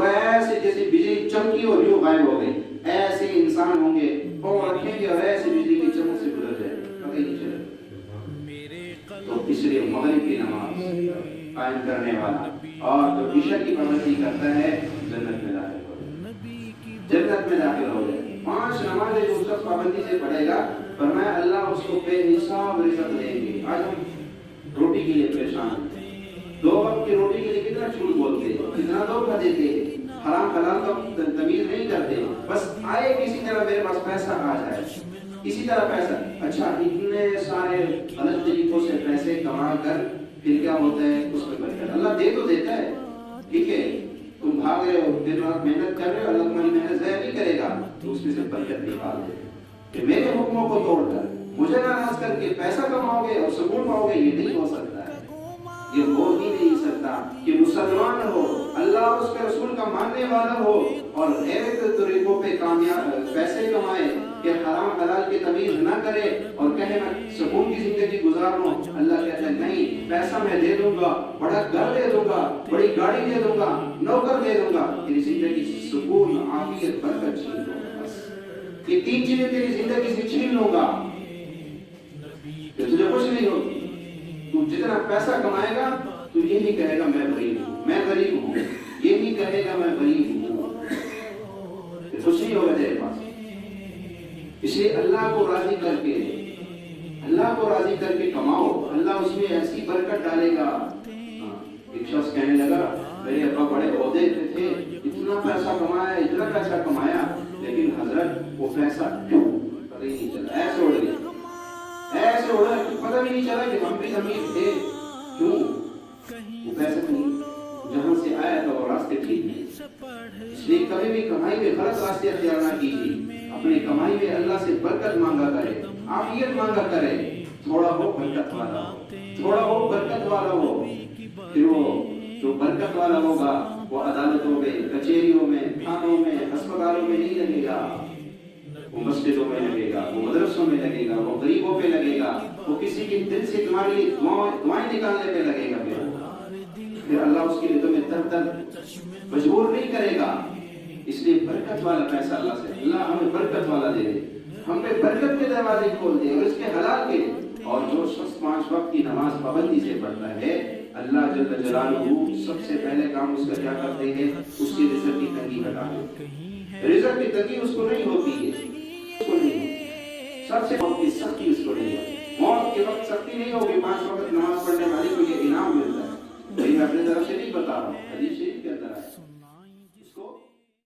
وہ ایسے جیسے بجلی چمکی اور یوں غائب ہو گئی، ایسے انسان ہوں گے پاؤں رکھیں گے اور ایسے بجلی کی چمک سے گزر جائے پتہ ہی نہیں چلے۔ تو اس لیے مغرب کی نماز قائم کرنے والا اور جو عشاء کی پابندی کرتا ہے جنت میں داخل ہو جائے، جنت میں داخل ہو جائے۔ 5 نمازیں جو اس وقت پابندی سے پڑھے گا فرمایا اللہ اس کو بے حساب رزق دیں گے۔ آج ہم روٹی کے لیے پریشان ہیں، 2 وقت کی روٹی کے لیے کتنا جھوٹ بولتے ہیں، کتنا دھوکہ دیتے ہیں، حرام حلال کا تمیز نہیں کرتے، بس آئے کسی طرح میرے پاس پیسہ آ جائے، اسی طرح پیسہ۔ اچھا اتنے سارے غلط طریقوں سے پیسے کما کر پھر کیا ہوتا ہے؟ اس میں برکت اللہ دے تو دیتا ہے، ٹھیک ہے، تم بھاگ رہے ہو دن رات محنت کر رہے ہو، اللہ تمہاری محنت ضائع نہیں کرے گا، تو اس میں سے برکت نکال دے کہ میرے حکموں کو توڑ کر مجھے ناراض کر کے پیسہ کماؤ گے اور سکون پاؤ گے، یہ نہیں ہو سکتا ہے، یہ ہو ہی نہیں سکتا کہ مسلمان ہو، اللہ اور اس کے رسول کا ماننے والا ہو اور غیر طریقوں پہ کامیاب پیسے کمائے کہ حرام حلال کی تمیز نہ کرے اور کہے میں سکون کی زندگی گزار لوں۔ اللہ کہتا ہے نہیں، پیسہ میں دے دوں گا، بڑا گھر دے دوں گا، بڑی گاڑی دے دوں گا، نوکر دے دوں گا، تیری زندگی سے سکون عافیت برکت چھین لوں گا، بس یہ 3 چیزیں تیری زندگی سے چھین لوں گا کہ تجھے خوش نہیں ہوگی۔ تو جتنا پیسہ کمائے گا تو یہ نہیں کہے گا میں غریب ہوں، میں غریب ہوں، یہ نہیں کہے گا میں غریب ہوں، خوش نہیں ہوگا تیرے پاس۔ اس لیے اللہ کو راضی کر کے، اللہ کو راضی کر کے کماؤ، اللہ اس میں ایسی برکت ڈالے گا۔ ایک شخص کہنے لگا میرے ابا بڑے عہدے پہ تھے، اتنا پیسہ کمایا، اتنا پیسہ کمایا، لیکن حضرت وہ پیسہ پتہ ہی نہیں چلا، ایسے اڑ گیا، ایسے اڑا کہ پتہ بھی نہیں چلا کہ ہم بھی امیر تھے۔ کیوں؟ وہ پیسہ نہیں جہاں سے آیا تھا وہ راستے ٹھیک نہیں۔ اس لیے کبھی بھی کمائی میں غلط راستے اختیار نہ کیجیے، اپنی کمائی میں اللہ سے برکت مانگا کرے، عافیت مانگا کرے، تھوڑا ہو برکت والا ہو، تھوڑا ہو برکت والا ہو، پھر وہ جو برکت والا ہوگا وہ عدالتوں میں، کچہریوں میں، تھانوں میں، ہسپتالوں میں نہیں لگے گا، وہ مسجدوں میں لگے گا، وہ مدرسوں میں لگے گا، وہ غریبوں پہ لگے گا، وہ کسی کے دل سے تمہارے لیے دعائیں نکالنے پہ لگے گا، پھر اللہ اس کے لیے تمہیں تر تر مجبور نہیں کرے گا۔ اس لیے برکت والا پیسہ اللہ سے، اللہ ہمیں برکت والا دے دے، ہم پہ برکت کے دروازے کھول دے اور اس کے حلال کے۔ اور جو شخص 5 وقت کی نماز پابندی سے پڑھتا ہے، اللہ جل جلالہ سب سے پہلے کام اس کا کیا کرتے ہیں؟ اس کی رزق کی تنگی ہٹا دے۔ رزق کی تنگی اس کو نہیں ہوتی ہے، اس کو نہیں ہوتی، سب سے موت کی سختی اس کو نہیں ہوتی، موت کے وقت سختی نہیں ہوگی۔ 5 وقت نماز پڑھنے والے کو یہ انعام ملتا ہے، میں اپنے طرف سے نہیں بتا رہا ہوں، حدیث